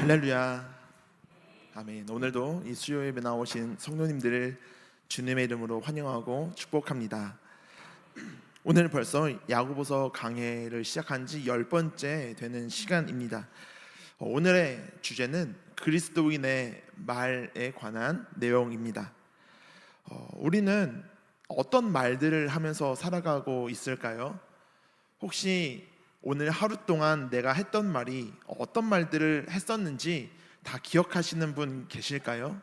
할렐루야. 아멘. 오늘도 이 수요 예배 나오신 성도님들을 주님의 이름으로 환영하고 축복합니다. 오늘 벌써 야고보서 강해를 시작한 지 10번째 되는 시간입니다. 오늘의 주제는 그리스도인의 말에 관한 내용입니다. 우리는 어떤 말들을 하면서 살아가고 있을까요? 혹시 오늘 하루 동안 내가 했던 말이 어떤 말들을 했었는지 다 기억하시는 분 계실까요?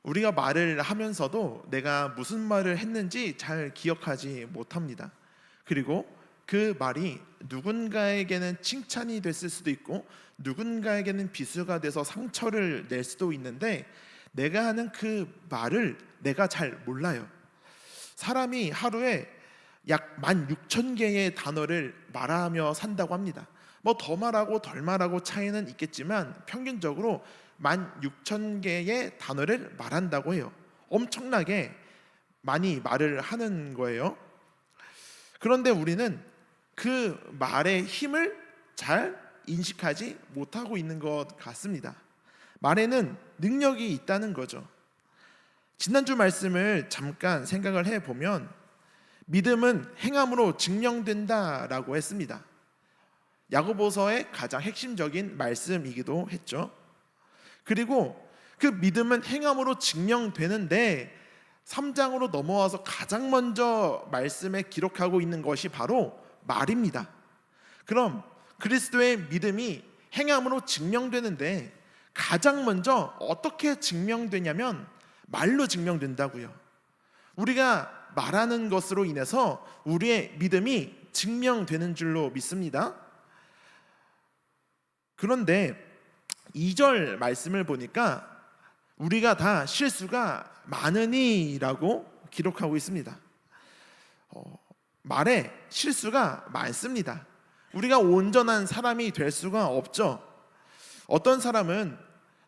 우리가 말을 하면서도 내가 무슨 말을 했는지 잘 기억하지 못합니다. 그리고 그 말이 누군가에게는 칭찬이 됐을 수도 있고 누군가에게는 비수가 돼서 상처를 낼 수도 있는데 내가 하는 그 말을 내가 잘 몰라요. 사람이 하루에 약 16,000개의 단어를 말하며 산다고 합니다. 뭐 더 말하고 덜 말하고 차이는 있겠지만 평균적으로 16,000개의 단어를 말한다고 해요. 엄청나게 많이 말을 하는 거예요. 그런데 우리는 그 말의 힘을 잘 인식하지 못하고 있는 것 같습니다. 말에는 능력이 있다는 거죠. 지난주 말씀을 잠깐 생각을 해보면 믿음은 행함으로 증명된다라고 했습니다. 야고보서의 가장 핵심적인 말씀이기도 했죠. 그리고 그 믿음은 행함으로 증명되는데 3장으로 넘어와서 가장 먼저 말씀에 기록하고 있는 것이 바로 말입니다. 그럼 그리스도의 믿음이 행함으로 증명되는데 가장 먼저 어떻게 증명되냐면 말로 증명된다고요. 우리가 말하는 것으로 인해서 우리의 믿음이 증명되는 줄로 믿습니다. 그런데 2절 말씀을 보니까 우리가 다 실수가 많으니라고 기록하고 있습니다. 말에 실수가 많습니다. 우리가 온전한 사람이 될 수가 없죠. 어떤 사람은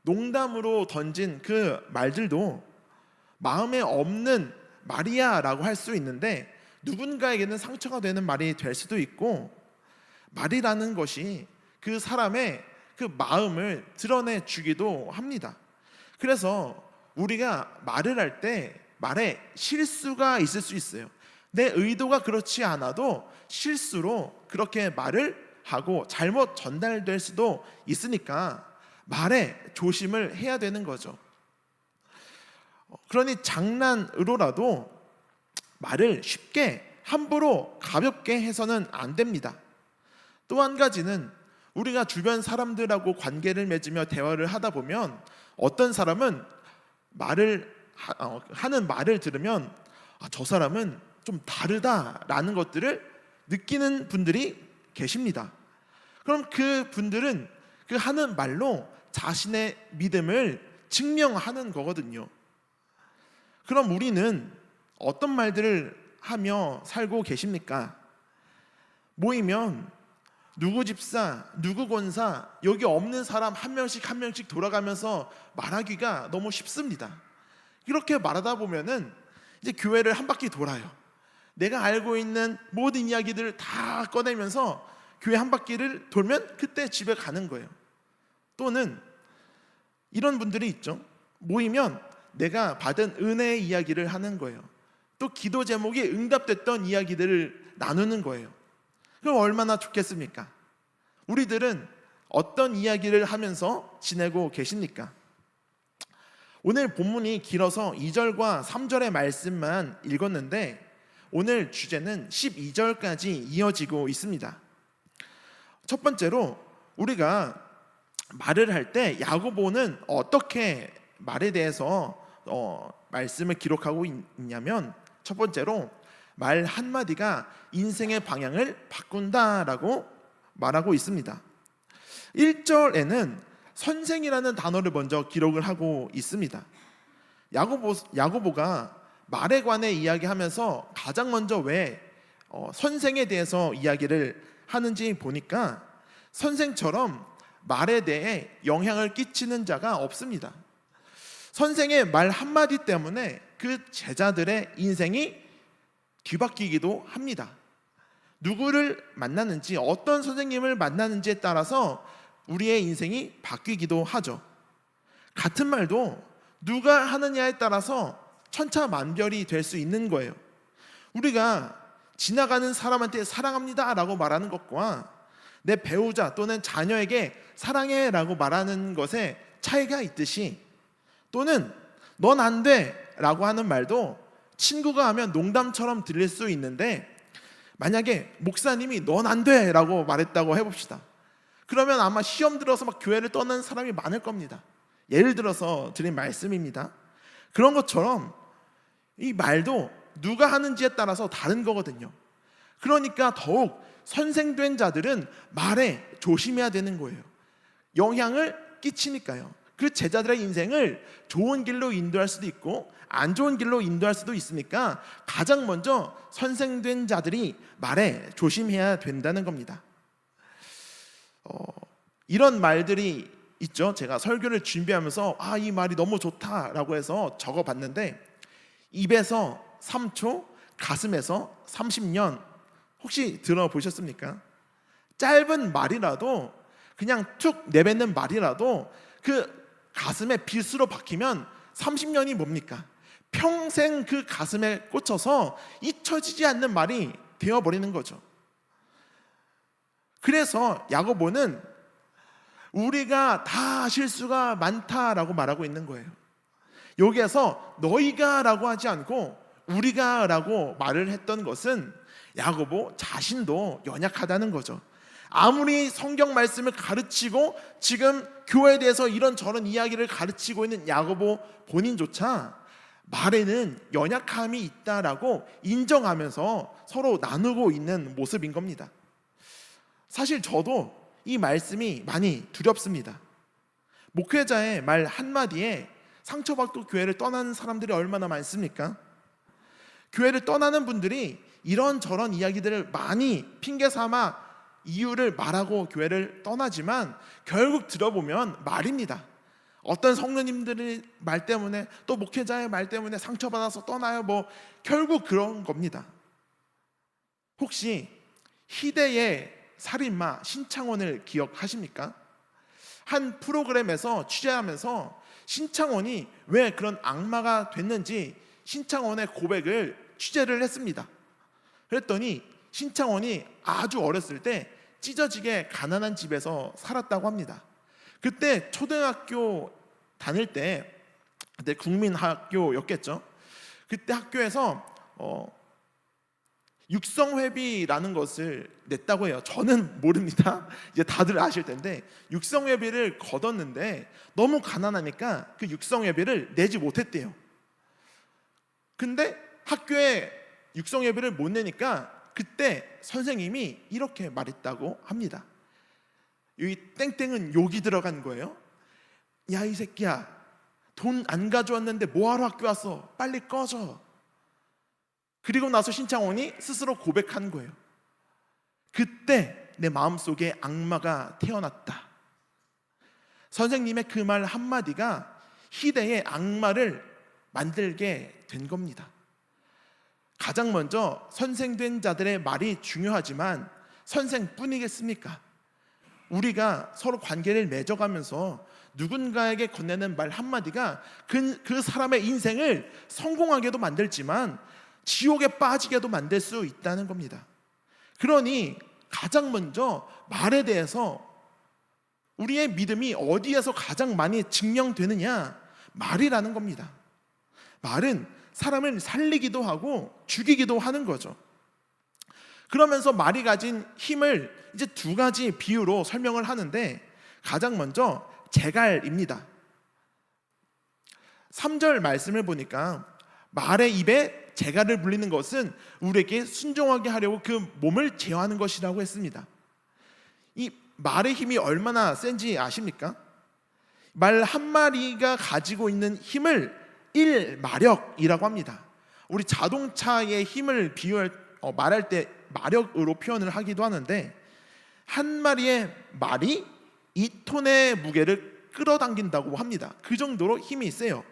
농담으로 던진 그 말들도 마음에 없는 말이야라고 할 수 있는데 누군가에게는 상처가 되는 말이 될 수도 있고, 말이라는 것이 그 사람의 그 마음을 드러내 주기도 합니다. 그래서 우리가 말을 할 때 말에 실수가 있을 수 있어요. 내 의도가 그렇지 않아도 실수로 그렇게 말을 하고 잘못 전달될 수도 있으니까 말에 조심을 해야 되는 거죠. 그러니 장난으로라도 말을 쉽게 함부로 가볍게 해서는 안 됩니다. 또 한 가지는 우리가 주변 사람들하고 관계를 맺으며 대화를 하다 보면 어떤 사람은 하는 말을 들으면 저 사람은 좀 다르다라는 것들을 느끼는 분들이 계십니다. 그럼 그 분들은 그 하는 말로 자신의 믿음을 증명하는 거거든요. 그럼 우리는 어떤 말들을 하며 살고 계십니까? 모이면 누구 집사, 누구 권사, 여기 없는 사람 한 명씩 한 명씩 돌아가면서 말하기가 너무 쉽습니다. 이렇게 말하다 보면은 이제 교회를 한 바퀴 돌아요. 내가 알고 있는 모든 이야기들을 다 꺼내면서 교회 한 바퀴를 돌면 그때 집에 가는 거예요. 또는 이런 분들이 있죠. 모이면 내가 받은 은혜의 이야기를 하는 거예요. 또 기도 제목이 응답됐던 이야기들을 나누는 거예요. 그럼 얼마나 좋겠습니까? 우리들은 어떤 이야기를 하면서 지내고 계십니까? 오늘 본문이 길어서 2절과 3절의 말씀만 읽었는데 오늘 주제는 12절까지 이어지고 있습니다. 첫 번째로 우리가 말을 할 때 야고보는 어떻게 말에 대해서 말씀을 기록하고 있냐면 첫 번째로 말 한마디가 인생의 방향을 바꾼다라고 말하고 있습니다. 1절에는 선생이라는 단어를 먼저 기록을 하고 있습니다. 야고보가 말에 관해 이야기하면서 가장 먼저 왜 선생에 대해서 이야기를 하는지 보니까 선생처럼 말에 대해 영향을 끼치는 자가 없습니다. 선생의 말 한마디 때문에 그 제자들의 인생이 뒤바뀌기도 합니다. 누구를 만나는지, 어떤 선생님을 만나는지에 따라서 우리의 인생이 바뀌기도 하죠. 같은 말도 누가 하느냐에 따라서 천차만별이 될 수 있는 거예요. 우리가 지나가는 사람한테 사랑합니다 라고 말하는 것과 내 배우자 또는 자녀에게 사랑해 라고 말하는 것에 차이가 있듯이, 또는 넌 안 돼 라고 하는 말도 친구가 하면 농담처럼 들릴 수 있는데, 만약에 목사님이 넌 안 돼 라고 말했다고 해봅시다. 그러면 아마 시험 들어서 막 교회를 떠나는 사람이 많을 겁니다. 예를 들어서 드린 말씀입니다. 그런 것처럼 이 말도 누가 하는지에 따라서 다른 거거든요. 그러니까 더욱 선생된 자들은 말에 조심해야 되는 거예요. 영향을 끼치니까요. 그 제자들의 인생을 좋은 길로 인도할 수도 있고 안 좋은 길로 인도할 수도 있으니까 가장 먼저 선생된 자들이 말에 조심해야 된다는 겁니다. 이런 말들이 있죠. 제가 설교를 준비하면서 이 말이 너무 좋다라고 해서 적어봤는데, 입에서 3초, 가슴에서 30년, 혹시 들어보셨습니까? 짧은 말이라도, 그냥 툭 내뱉는 말이라도 그 가슴에 빗으로 박히면 30년이 뭡니까? 평생 그 가슴에 꽂혀서 잊혀지지 않는 말이 되어버리는 거죠. 그래서 야고보는 우리가 다 실수가 많다라고 말하고 있는 거예요. 여기에서 너희가 라고 하지 않고 우리가 라고 말을 했던 것은 야고보 자신도 연약하다는 거죠. 아무리 성경 말씀을 가르치고 지금 교회에 대해서 이런저런 이야기를 가르치고 있는 야고보 본인조차 말에는 연약함이 있다라고 인정하면서 서로 나누고 있는 모습인 겁니다. 사실 저도 이 말씀이 많이 두렵습니다. 목회자의 말 한마디에 상처받고 교회를 떠나는 사람들이 얼마나 많습니까? 교회를 떠나는 분들이 이런저런 이야기들을 많이 핑계 삼아 이유를 말하고 교회를 떠나지만 결국 들어보면 말입니다. 어떤 성도님들의 말 때문에, 또 목회자의 말 때문에 상처받아서 떠나요. 결국 그런 겁니다. 혹시 희대의 살인마 신창원을 기억하십니까? 한 프로그램에서 취재하면서 신창원이 왜 그런 악마가 됐는지 신창원의 고백을 취재를 했습니다. 그랬더니 신창원이 아주 어렸을 때 찢어지게 가난한 집에서 살았다고 합니다. 그때 초등학교 다닐 때, 그때 국민학교였겠죠. 그때 학교에서 육성회비라는 것을 냈다고 해요. 저는 모릅니다. 이제 다들 아실 텐데, 육성회비를 걷었는데 너무 가난하니까 그 육성회비를 내지 못했대요. 근데 학교에 육성회비를 못 내니까 그때 선생님이 이렇게 말했다고 합니다. 여기 땡땡은 욕이 들어간 거예요. 야, 이 새끼야, 돈 안 가져왔는데 뭐하러 학교 왔어? 빨리 꺼져. 그리고 나서 신창원이 스스로 고백한 거예요. 그때 내 마음속에 악마가 태어났다. 선생님의 그 말 한마디가 희대의 악마를 만들게 된 겁니다. 가장 먼저 선생된 자들의 말이 중요하지만 선생뿐이겠습니까? 우리가 서로 관계를 맺어가면서 누군가에게 건네는 말 한마디가 그 사람의 인생을 성공하게도 만들지만 지옥에 빠지게도 만들 수 있다는 겁니다. 그러니 가장 먼저 말에 대해서 우리의 믿음이 어디에서 가장 많이 증명되느냐? 말이라는 겁니다. 말은 사람을 살리기도 하고 죽이기도 하는 거죠. 그러면서 말이 가진 힘을 이제 두 가지 비유로 설명을 하는데, 가장 먼저 재갈입니다. 3절 말씀을 보니까 말의 입에 재갈을 물리는 것은 우리에게 순종하게 하려고 그 몸을 제어하는 것이라고 했습니다. 이 말의 힘이 얼마나 센지 아십니까? 말 한 마리가 가지고 있는 힘을 1마력이라고 합니다. 우리 자동차의 힘을 말할 때 마력으로 표현을 하기도 하는데, 한 마리의 말이 2톤의 무게를 끌어당긴다고 합니다. 그 정도로 힘이 세요.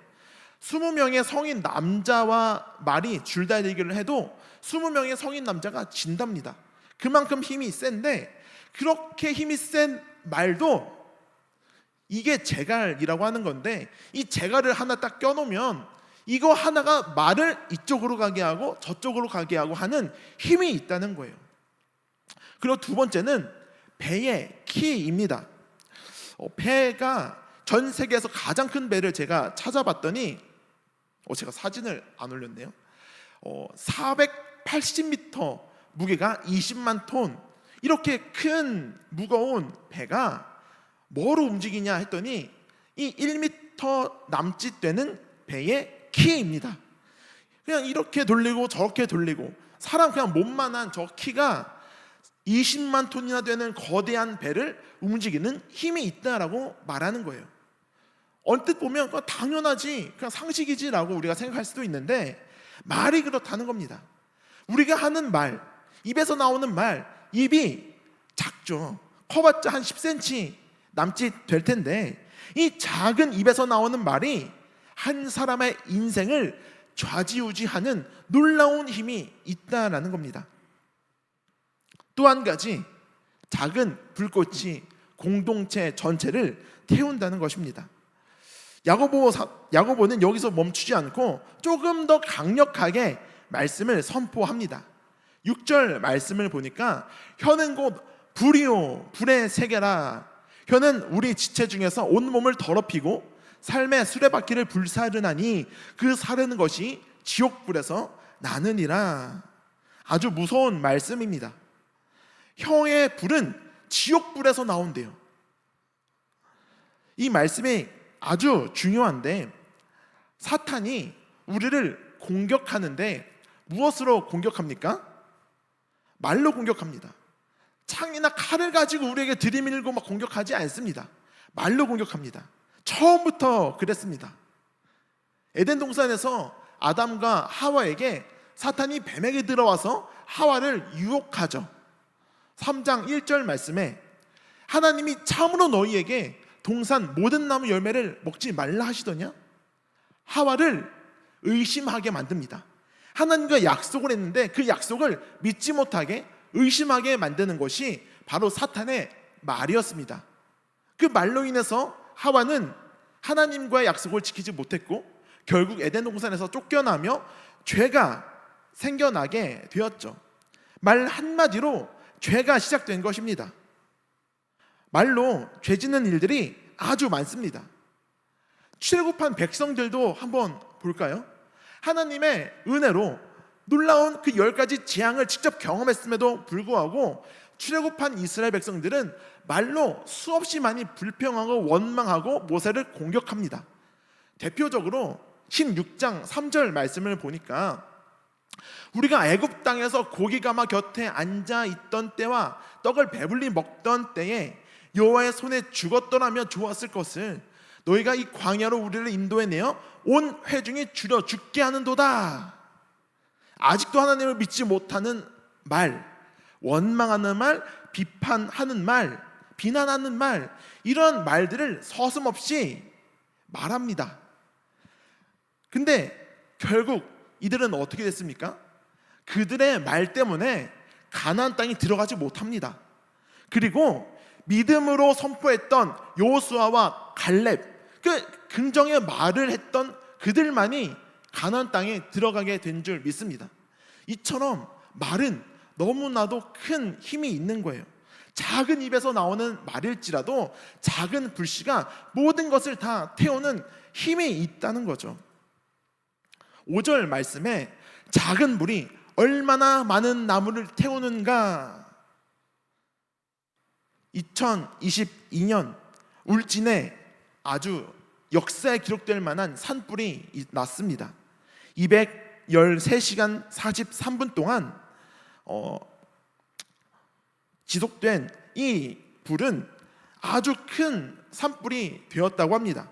20명의 성인 남자와 말이 줄다리기를 해도 20명의 성인 남자가 진답니다. 그만큼 힘이 센데, 그렇게 힘이 센 말도 이게 제갈이라고 하는 건데, 이 제갈을 하나 딱 껴놓으면 이거 하나가 말을 이쪽으로 가게 하고 저쪽으로 가게 하고 하는 힘이 있다는 거예요. 그리고 두 번째는 배의 키입니다. 배가 전 세계에서 가장 큰 배를 제가 찾아봤더니 제가 사진을 안 올렸네요. 480m, 무게가 20만 톤, 이렇게 큰 무거운 배가 뭐로 움직이냐 했더니 이 1m 남짓 되는 배의 키입니다. 그냥 이렇게 돌리고 저렇게 돌리고, 사람 그냥 몸만한 저 키가 20만 톤이나 되는 거대한 배를 움직이는 힘이 있다라고 말하는 거예요. 언뜻 보면 그건 당연하지, 그냥 상식이지라고 우리가 생각할 수도 있는데, 말이 그렇다는 겁니다. 우리가 하는 말, 입에서 나오는 말, 입이 작죠. 커봤자 한 10cm 남짓 될 텐데, 이 작은 입에서 나오는 말이 한 사람의 인생을 좌지우지하는 놀라운 힘이 있다라는 겁니다. 또 한 가지, 작은 불꽃이 공동체 전체를 태운다는 것입니다. 야고보는 여기서 멈추지 않고 조금 더 강력하게 말씀을 선포합니다. 6절 말씀을 보니까 혀는 곧 불이요 불의 세계라. 혀는 우리 지체 중에서 온몸을 더럽히고 삶의 수레바퀴를 불사르나니 그 사르는 것이 지옥불에서 나느니라. 아주 무서운 말씀입니다. 혀의 불은 지옥불에서 나온대요. 이 말씀이 아주 중요한데, 사탄이 우리를 공격하는데 무엇으로 공격합니까? 말로 공격합니다. 창이나 칼을 가지고 우리에게 들이밀고 막 공격하지 않습니다. 말로 공격합니다. 처음부터 그랬습니다. 에덴 동산에서 아담과 하와에게 사탄이 뱀에게 들어와서 하와를 유혹하죠. 3장 1절 말씀에 하나님이 참으로 너희에게 동산 모든 나무 열매를 먹지 말라 하시더냐? 하와를 의심하게 만듭니다. 하나님과 약속을 했는데 그 약속을 믿지 못하게 의심하게 만드는 것이 바로 사탄의 말이었습니다. 그 말로 인해서 하와는 하나님과의 약속을 지키지 못했고 결국 에덴 동산에서 쫓겨나며 죄가 생겨나게 되었죠. 말 한마디로 죄가 시작된 것입니다. 말로 죄 짓는 일들이 아주 많습니다. 출애굽한 백성들도 한번 볼까요? 하나님의 은혜로 놀라운 그 10가지 재앙을 직접 경험했음에도 불구하고 출애굽한 이스라엘 백성들은 말로 수없이 많이 불평하고 원망하고 모세를 공격합니다. 대표적으로 16장 3절 말씀을 보니까 우리가 애굽 땅에서 고기 가마 곁에 앉아 있던 때와 떡을 배불리 먹던 때에 여호와의 손에 죽었더라면 좋았을 것을 너희가 이 광야로 우리를 인도해내어 온 회중이 줄여 죽게 하는도다. 아직도 하나님을 믿지 못하는 말, 원망하는 말, 비판하는 말, 비난하는 말, 이런 말들을 서슴없이 말합니다. 근데 결국 이들은 어떻게 됐습니까? 그들의 말 때문에 가나안 땅에 들어가지 못합니다. 그리고 믿음으로 선포했던 여호수아와 갈렙, 그 긍정의 말을 했던 그들만이 가나안 땅에 들어가게 된 줄 믿습니다. 이처럼 말은 너무나도 큰 힘이 있는 거예요. 작은 입에서 나오는 말일지라도 작은 불씨가 모든 것을 다 태우는 힘이 있다는 거죠. 5절 말씀에 작은 불이 얼마나 많은 나무를 태우는가. 2022년 울진에 아주 역사에 기록될 만한 산불이 났습니다. 213시간 43분 동안 지속된 이 불은 아주 큰 산불이 되었다고 합니다.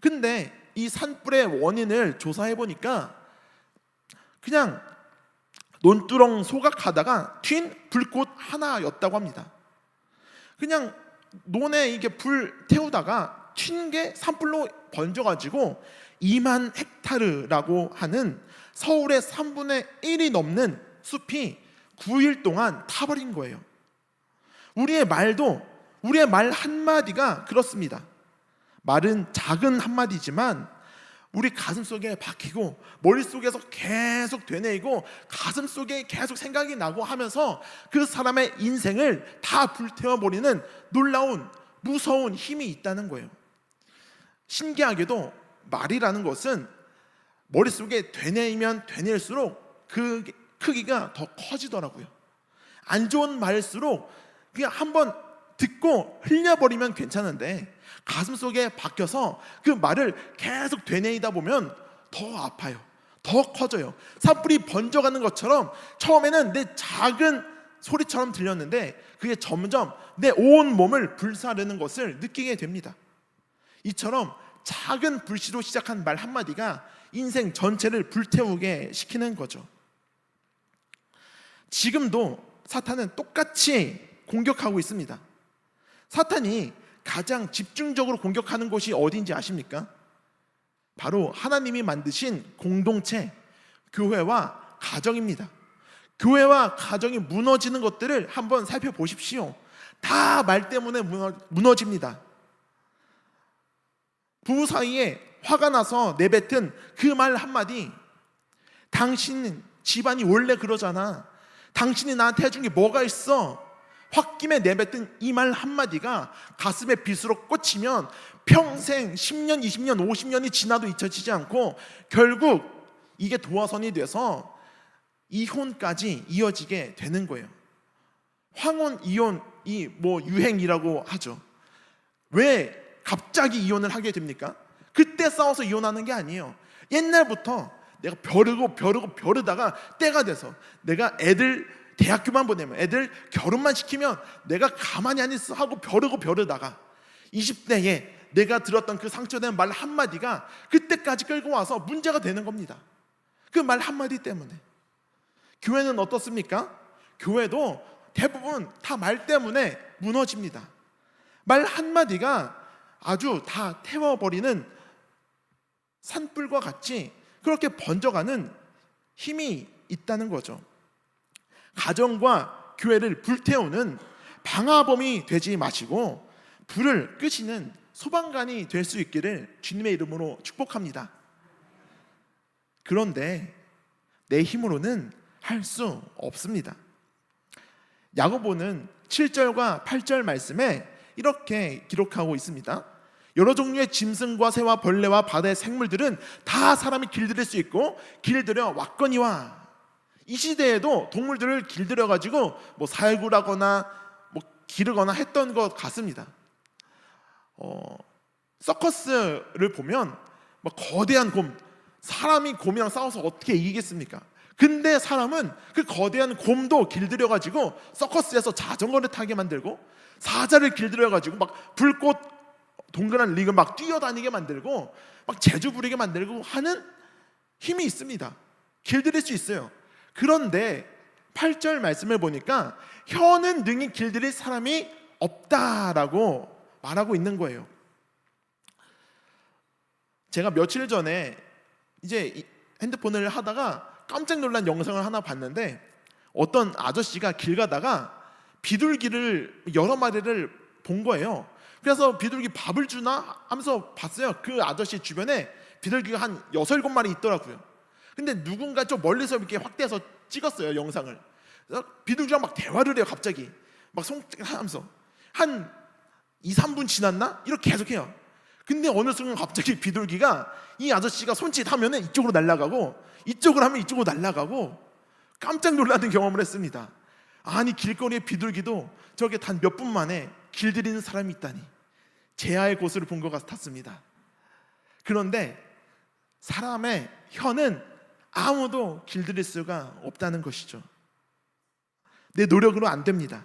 근데 이 산불의 원인을 조사해 보니까 그냥 논두렁 소각하다가 튄 불꽃 하나였다고 합니다. 그냥 논에 이게 불 태우다가 튄 게 산불로 번져가지고 2만 헥타르라고 하는 서울의 3분의 1이 넘는 숲이 9일 동안 타버린 거예요. 우리의 말도, 우리의 말 한마디가 그렇습니다. 말은 작은 한마디지만 우리 가슴속에 박히고 머릿속에서 계속 되뇌이고 가슴속에 계속 생각이 나고 하면서 그 사람의 인생을 다 불태워버리는 놀라운 무서운 힘이 있다는 거예요. 신기하게도 말이라는 것은 머릿속에 되뇌이면 되뇌일수록 그 크기가 더 커지더라고요. 안 좋은 말일수록 그냥 한번 듣고 흘려버리면 괜찮은데 가슴속에 박혀서 그 말을 계속 되뇌이다 보면 더 아파요. 더 커져요. 산불이 번져가는 것처럼 처음에는 내 작은 소리처럼 들렸는데 그게 점점 내 온 몸을 불사르는 것을 느끼게 됩니다. 이처럼 작은 불씨로 시작한 말 한마디가 인생 전체를 불태우게 시키는 거죠. 지금도 사탄은 똑같이 공격하고 있습니다. 사탄이 가장 집중적으로 공격하는 곳이 어디인지 아십니까? 바로 하나님이 만드신 공동체, 교회와 가정입니다. 교회와 가정이 무너지는 것들을 한번 살펴보십시오. 다 말 때문에 무너집니다. 부부 사이에 화가 나서 내뱉은 그 말 한마디, 당신 집안이 원래 그러잖아, 당신이 나한테 해준 게 뭐가 있어, 홧김에 내뱉은 이 말 한마디가 가슴에 빗으로 꽂히면 평생 10년, 20년, 50년이 지나도 잊혀지지 않고 결국 이게 도화선이 돼서 이혼까지 이어지게 되는 거예요. 황혼 이혼이 뭐 유행이라고 하죠. 왜 갑자기 이혼을 하게 됩니까? 그때 싸워서 이혼하는 게 아니에요. 옛날부터 내가 벼르다가 때가 돼서 내가 애들 대학교만 보내면, 애들 결혼만 시키면 내가 가만히 안 있어 하고 벼르다가 20대에 내가 들었던 그 상처된 말 한마디가 그때까지 끌고 와서 문제가 되는 겁니다. 그 말 한마디 때문에. 교회는 어떻습니까? 교회도 대부분 다 말 때문에 무너집니다. 말 한마디가 아주 다 태워버리는 산불과 같이 그렇게 번져가는 힘이 있다는 거죠. 가정과 교회를 불태우는 방화범이 되지 마시고 불을 끄시는 소방관이 될 수 있기를 주님의 이름으로 축복합니다. 그런데 내 힘으로는 할 수 없습니다. 야고보는 7절과 8절 말씀에 이렇게 기록하고 있습니다. 여러 종류의 짐승과 새와 벌레와 바다의 생물들은 다 사람이 길들일 수 있고 길들여 왔거니와. 이 시대에도 동물들을 길들여 가지고 뭐 살구라거나 뭐 기르거나 했던 것 같습니다. 서커스를 보면 막 거대한 곰, 사람이 곰이랑 싸워서 어떻게 이기겠습니까? 근데 사람은 그 거대한 곰도 길들여 가지고 서커스에서 자전거를 타게 만들고 사자를 길들여 가지고 막 불꽃 동그란 링을 막 뛰어다니게 만들고 막 재주 부리게 만들고 하는 힘이 있습니다. 길들일 수 있어요. 그런데 8절 말씀을 보니까 혀는 능히 길들일 사람이 없다라고 말하고 있는 거예요. 제가 며칠 전에 이제 핸드폰을 하다가 깜짝 놀란 영상을 하나 봤는데 어떤 아저씨가 길 가다가 비둘기를 여러 마리를 본 거예요. 그래서 비둘기 밥을 주나 하면서 봤어요. 그 아저씨 주변에 비둘기가 한 6, 7마리 있더라고요. 근데 누군가 좀 멀리서 이렇게 확대해서 찍었어요, 영상을. 그래서 비둘기랑 막 대화를 해요. 갑자기 막 손하면서 한 2, 3분 지났나? 이렇게 계속해요. 근데 어느 순간 갑자기 비둘기가 이 아저씨가 손짓하면 이쪽으로 날아가고 이쪽으로 하면 이쪽으로 날아가고 깜짝 놀라는 경험을 했습니다. 아니, 길거리에 비둘기도 저렇게 단 몇 분 만에 길들이는 사람이 있다니. 제아의 고수를 본 것 같았습니다. 그런데 사람의 혀는 아무도 길들일 수가 없다는 것이죠. 내 노력으로 안 됩니다.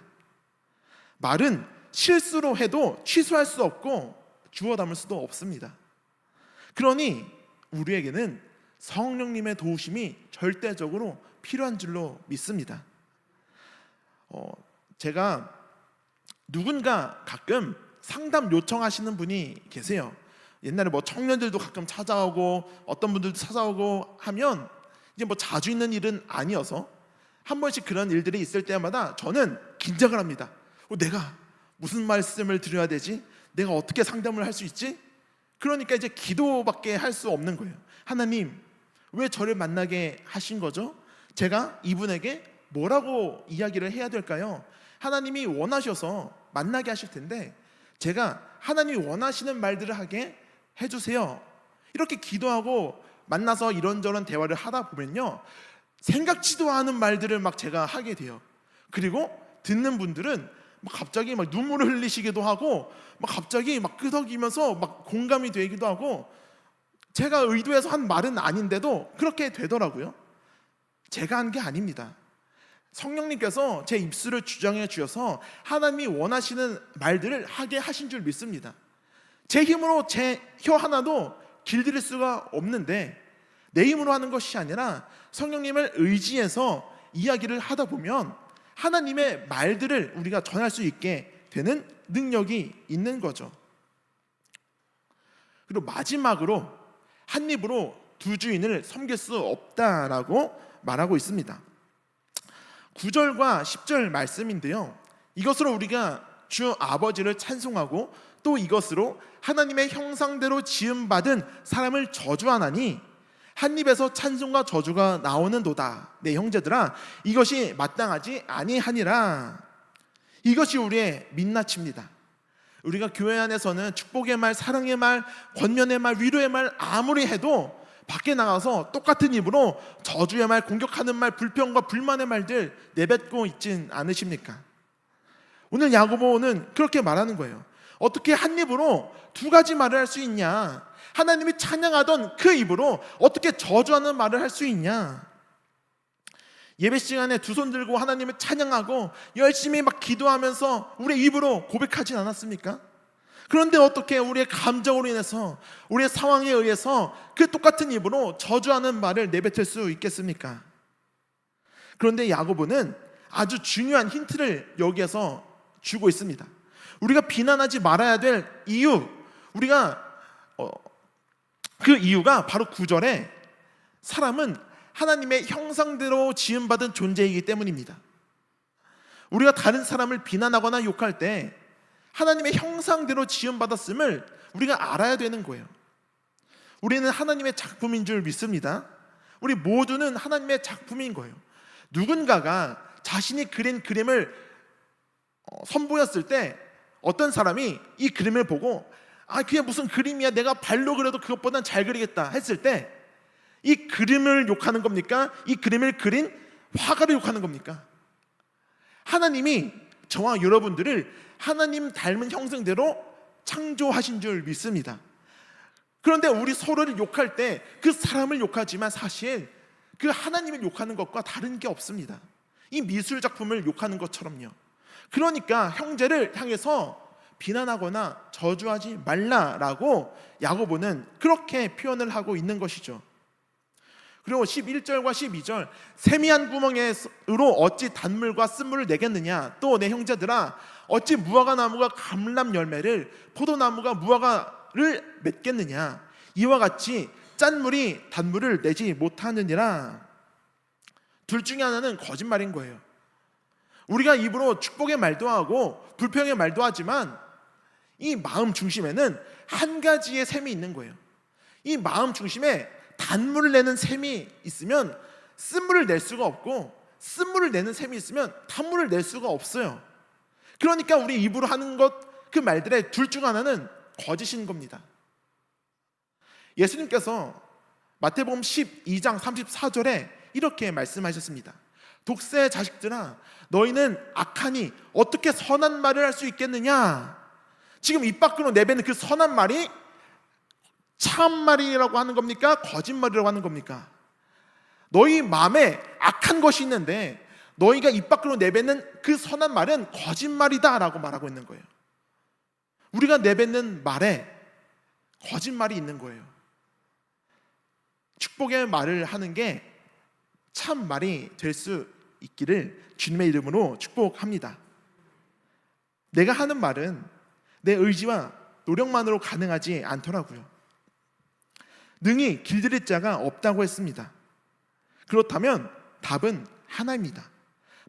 말은 실수로 해도 취소할 수 없고 주워 담을 수도 없습니다. 그러니 우리에게는 성령님의 도우심이 절대적으로 필요한 줄로 믿습니다. 제가 누군가 가끔 상담 요청하시는 분이 계세요. 옛날에 뭐 청년들도 가끔 찾아오고 어떤 분들도 찾아오고 하면 이제 뭐 자주 있는 일은 아니어서 한 번씩 그런 일들이 있을 때마다 저는 긴장을 합니다. 내가 무슨 말씀을 드려야 되지? 내가 어떻게 상담을 할 수 있지? 그러니까 이제 기도밖에 할 수 없는 거예요. 하나님, 왜 저를 만나게 하신 거죠? 제가 이분에게 뭐라고 이야기를 해야 될까요? 하나님이 원하셔서 만나게 하실 텐데 제가 하나님이 원하시는 말들을 하게 해주세요. 이렇게 기도하고 만나서 이런저런 대화를 하다 보면요, 생각지도 않은 말들을 막 제가 하게 돼요. 그리고 듣는 분들은 막 갑자기 막 눈물을 흘리시기도 하고 막 갑자기 막 끄덕이면서 막 공감이 되기도 하고, 제가 의도해서 한 말은 아닌데도 그렇게 되더라고요. 제가 한 게 아닙니다. 성령님께서 제 입술을 주장해 주셔서 하나님이 원하시는 말들을 하게 하신 줄 믿습니다. 제 힘으로 제 혀 하나도 길들일 수가 없는데 내 힘으로 하는 것이 아니라 성령님을 의지해서 이야기를 하다 보면 하나님의 말들을 우리가 전할 수 있게 되는 능력이 있는 거죠. 그리고 마지막으로 한 입으로 두 주인을 섬길 수 없다라고 말하고 있습니다. 9절과 10절 말씀인데요, 이것으로 우리가 주 아버지를 찬송하고 또 이것으로 하나님의 형상대로 지음받은 사람을 저주하나니 한 입에서 찬송과 저주가 나오는도다. 내 형제들아, 이것이 마땅하지 아니하니라. 이것이 우리의 민낯입니다. 우리가 교회 안에서는 축복의 말, 사랑의 말, 권면의 말, 위로의 말 아무리 해도 밖에 나가서 똑같은 입으로 저주의 말, 공격하는 말, 불평과 불만의 말들 내뱉고 있진 않으십니까? 오늘 야고보는 그렇게 말하는 거예요. 어떻게 한 입으로 두 가지 말을 할 수 있냐? 하나님이 찬양하던 그 입으로 어떻게 저주하는 말을 할 수 있냐? 예배 시간에 두 손 들고 하나님을 찬양하고 열심히 막 기도하면서 우리의 입으로 고백하진 않았습니까? 그런데 어떻게 우리의 감정으로 인해서, 우리의 상황에 의해서 그 똑같은 입으로 저주하는 말을 내뱉을 수 있겠습니까? 그런데 야고보는 아주 중요한 힌트를 여기에서 주고 있습니다. 우리가 비난하지 말아야 될 이유, 우리가 그 이유가 바로 9절에 사람은 하나님의 형상대로 지음받은 존재이기 때문입니다. 우리가 다른 사람을 비난하거나 욕할 때 하나님의 형상대로 지음받았음을 우리가 알아야 되는 거예요. 우리는 하나님의 작품인 줄 믿습니다. 우리 모두는 하나님의 작품인 거예요. 누군가가 자신이 그린 그림을 선보였을 때 어떤 사람이 이 그림을 보고 그게 무슨 그림이야, 내가 발로 그려도 그것보단 잘 그리겠다 했을 때 이 그림을 욕하는 겁니까? 이 그림을 그린 화가를 욕하는 겁니까? 하나님이 저와 여러분들을 하나님 닮은 형상대로 창조하신 줄 믿습니다. 그런데 우리 서로를 욕할 때 그 사람을 욕하지만 사실 그 하나님을 욕하는 것과 다른 게 없습니다. 이 미술 작품을 욕하는 것처럼요. 그러니까 형제를 향해서 비난하거나 저주하지 말라라고 야고보는 그렇게 표현을 하고 있는 것이죠. 그리고 11절과 12절, 세미한 구멍으로 어찌 단물과 쓴물을 내겠느냐, 또 내 형제들아 어찌 무화과 나무가 감람 열매를, 포도나무가 무화과를 맺겠느냐, 이와 같이 짠 물이 단물을 내지 못하느니라. 둘 중에 하나는 거짓말인 거예요. 우리가 입으로 축복의 말도 하고 불평의 말도 하지만 이 마음 중심에는 한 가지의 셈이 있는 거예요. 이 마음 중심에 단물을 내는 셈이 있으면 쓴물을 낼 수가 없고, 쓴물을 내는 셈이 있으면 단물을 낼 수가 없어요. 그러니까 우리 입으로 하는 것, 그 말들의 둘 중 하나는 거짓인 겁니다. 예수님께서 마태복음 12장 34절에 이렇게 말씀하셨습니다. 독새의 자식들아, 너희는 악하니 어떻게 선한 말을 할 수 있겠느냐? 지금 입 밖으로 내뱉는 그 선한 말이 참말이라고 하는 겁니까? 거짓말이라고 하는 겁니까? 너희 마음에 악한 것이 있는데 너희가 입 밖으로 내뱉는 그 선한 말은 거짓말이다 라고 말하고 있는 거예요. 우리가 내뱉는 말에 거짓말이 있는 거예요. 축복의 말을 하는 게 참말이 될 수 있기를 주님의 이름으로 축복합니다. 내가 하는 말은 내 의지와 노력만으로 가능하지 않더라고요. 능히 길들일 자가 없다고 했습니다. 그렇다면 답은 하나입니다.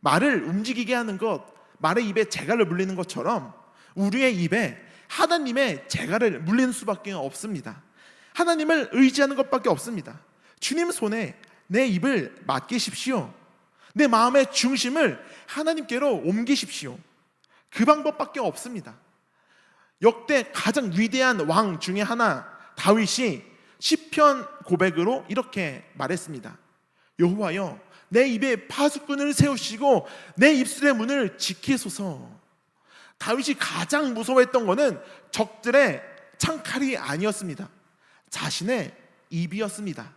말을 움직이게 하는 것, 말의 입에 재갈을 물리는 것처럼 우리의 입에 하나님의 재갈을 물리는 수밖에 없습니다. 하나님을 의지하는 것밖에 없습니다. 주님 손에 내 입을 맡기십시오. 내 마음의 중심을 하나님께로 옮기십시오. 그 방법밖에 없습니다. 역대 가장 위대한 왕 중에 하나 다윗이 시편 고백으로 이렇게 말했습니다. 여호와여, 내 입에 파수꾼을 세우시고 내 입술의 문을 지키소서. 다윗이 가장 무서워했던 것은 적들의 창칼이 아니었습니다. 자신의 입이었습니다.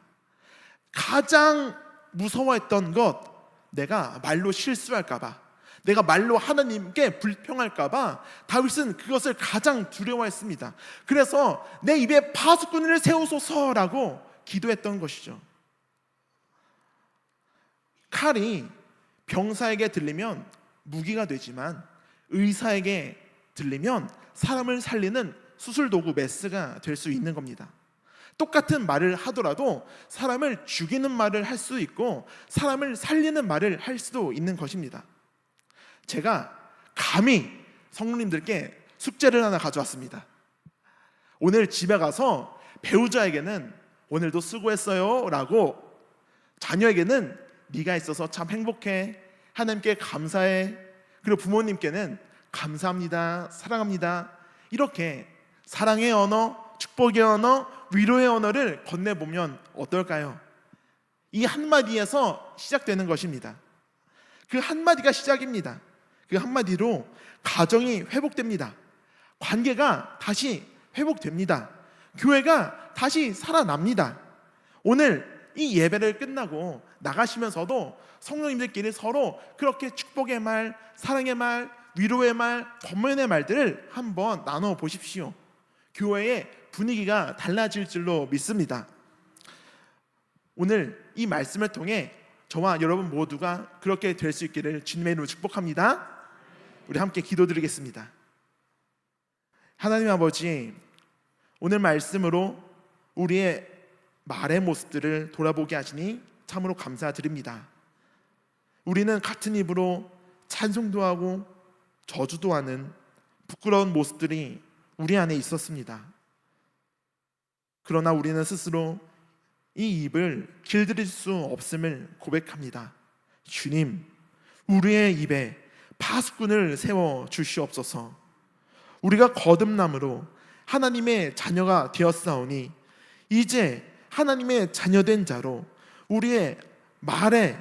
가장 무서워했던 것, 내가 말로 실수할까봐, 내가 말로 하나님께 불평할까봐 다윗은 그것을 가장 두려워했습니다. 그래서 내 입에 파수꾼을 세우소서라고 기도했던 것이죠. 칼이 병사에게 들리면 무기가 되지만 의사에게 들리면 사람을 살리는 수술도구 메스가 될 수 있는 겁니다. 똑같은 말을 하더라도 사람을 죽이는 말을 할 수 있고 사람을 살리는 말을 할 수도 있는 것입니다. 제가 감히 성도님들께 숙제를 하나 가져왔습니다. 오늘 집에 가서 배우자에게는 오늘도 수고했어요 라고, 자녀에게는 네가 있어서 참 행복해, 하나님께 감사해, 그리고 부모님께는 감사합니다, 사랑합니다, 이렇게 사랑의 언어, 축복의 언어, 위로의 언어를 건네보면 어떨까요? 이 한마디에서 시작되는 것입니다. 그 한마디가 시작입니다. 그 한마디로 가정이 회복됩니다. 관계가 다시 회복됩니다. 교회가 다시 살아납니다. 오늘 이 예배를 끝나고 나가시면서도 성도님들끼리 서로 그렇게 축복의 말, 사랑의 말, 위로의 말, 권면의 말들을 한번 나눠 보십시오. 교회의 분위기가 달라질 줄로 믿습니다. 오늘 이 말씀을 통해 저와 여러분 모두가 그렇게 될 수 있기를 주님의 이름으로 축복합니다. 우리 함께 기도드리겠습니다. 하나님 아버지, 오늘 말씀으로 우리의 말의 모습들을 돌아보게 하시니 참으로 감사드립니다. 우리는 같은 입으로 찬송도 하고 저주도 하는 부끄러운 모습들이 우리 안에 있었습니다. 그러나 우리는 스스로 이 입을 길들일 수 없음을 고백합니다. 주님, 우리의 입에 파수꾼을 세워 주시옵소서. 우리가 거듭남으로 하나님의 자녀가 되었사오니 이제 하나님의 자녀된 자로 우리의 말에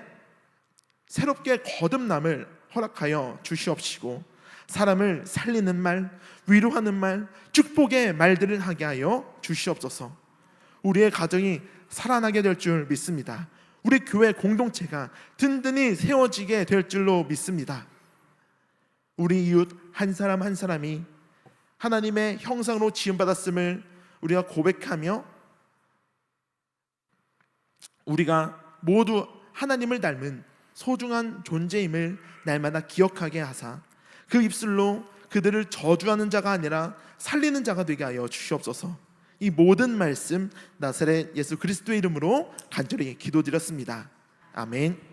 새롭게 거듭남을 허락하여 주시옵시고, 사람을 살리는 말, 위로하는 말, 축복의 말들을 하게 하여 주시옵소서. 우리의 가정이 살아나게 될 줄 믿습니다. 우리 교회 공동체가 든든히 세워지게 될 줄로 믿습니다. 우리 이웃 한 사람 한 사람이 하나님의 형상으로 지음받았음을 우리가 고백하며 우리가 모두 하나님을 닮은 소중한 존재임을 날마다 기억하게 하사 그 입술로 그들을 저주하는 자가 아니라 살리는 자가 되게 하여 주시옵소서. 이 모든 말씀 나사렛 예수 그리스도의 이름으로 간절히 기도드렸습니다. 아멘.